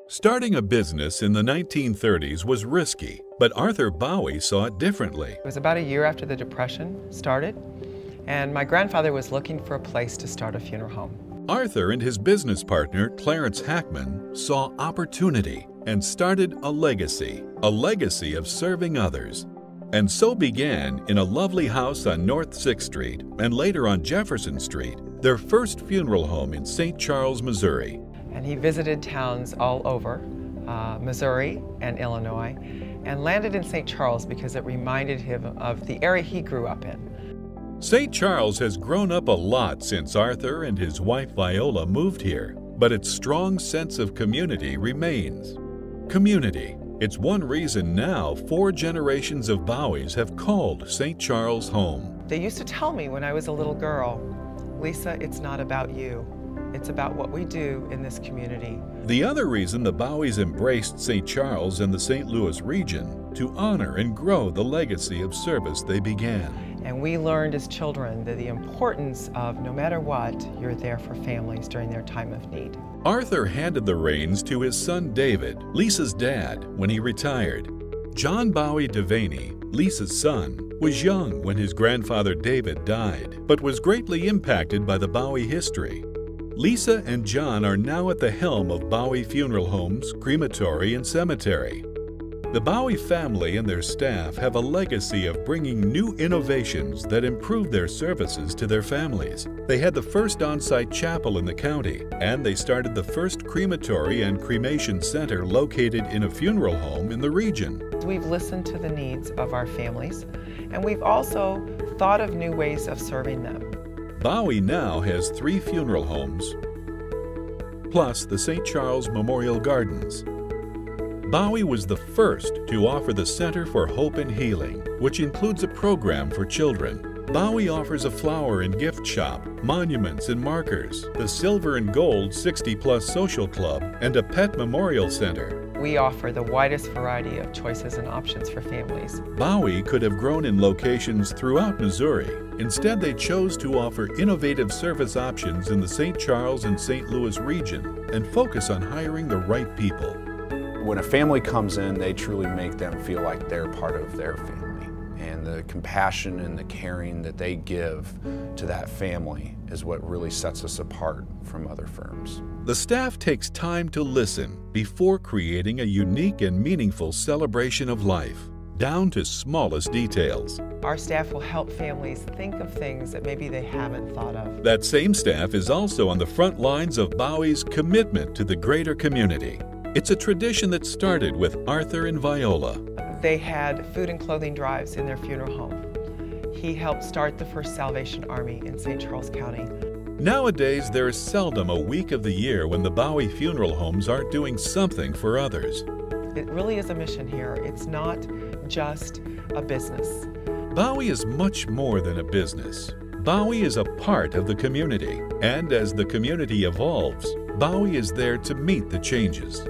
Starting a business in the 1930s was risky, but Arthur Baue saw it differently. It was about a year after the Depression started, and my grandfather was looking for a place to start a funeral home. Arthur and his business partner, Clarence Hackman, saw opportunity and started a legacy of serving others. And so began, in a lovely house on North 6th Street and later on Jefferson Street, their first funeral home in St. Charles, Missouri. And he visited towns all over Missouri and Illinois and landed in St. Charles because it reminded him of the area he grew up in. St. Charles has grown up a lot since Arthur and his wife Viola moved here, but its strong sense of community remains. Community. It's one reason now 4 generations of Baues have called St. Charles home. They used to tell me when I was a little girl, Lisa, it's not about you. It's about what we do in this community. The other reason the Baues embraced St. Charles and the St. Louis region to honor and grow the legacy of service they began. And we learned as children that the importance of, no matter what, you're there for families during their time of need. Arthur handed the reins to his son David, Lisa's dad, when he retired. John Baue Devaney, Lisa's son, was young when his grandfather David died, but was greatly impacted by the Baue history. Lisa and John are now at the helm of Baue Funeral Homes, Crematory, and Cemetery. The Baue family and their staff have a legacy of bringing new innovations that improve their services to their families. They had the first on-site chapel in the county, and they started the first crematory and cremation center located in a funeral home in the region. We've listened to the needs of our families, and we've also thought of new ways of serving them. Baue now has 3 funeral homes, plus the St. Charles Memorial Gardens. Baue was the first to offer the Center for Hope and Healing, which includes a program for children. Baue offers a flower and gift shop, monuments and markers, the Silver and Gold 60+ Social Club, and a pet memorial center. We offer the widest variety of choices and options for families. Baue could have grown in locations throughout Missouri. Instead, they chose to offer innovative service options in the St. Charles and St. Louis region and focus on hiring the right people. When a family comes in, they truly make them feel like they're part of their family. And the compassion and the caring that they give to that family is what really sets us apart from other firms. The staff takes time to listen before creating a unique and meaningful celebration of life, down to smallest details. Our staff will help families think of things that maybe they haven't thought of. That same staff is also on the front lines of Baue's commitment to the greater community. It's a tradition that started with Arthur and Viola. They had food and clothing drives in their funeral home. He helped start the first Salvation Army in St. Charles County. Nowadays, there is seldom a week of the year when the Baue funeral homes aren't doing something for others. It really is a mission here. It's not just a business. Baue is much more than a business. Baue is a part of the community, and as the community evolves, Baue is there to meet the changes.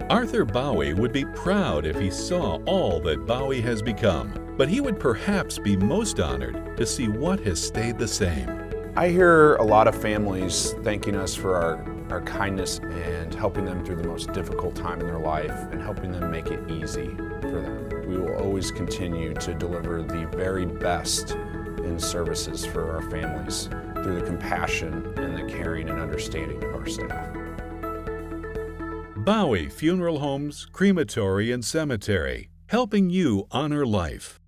Arthur Baue would be proud if he saw all that Baue has become, but he would perhaps be most honored to see what has stayed the same. I hear a lot of families thanking us for our kindness and helping them through the most difficult time in their life and helping them make it easy for them. We will always continue to deliver the very best in services for our families through the compassion and the caring and understanding of our staff. Baue Funeral Homes, Crematory, and Cemetery, helping you honor life.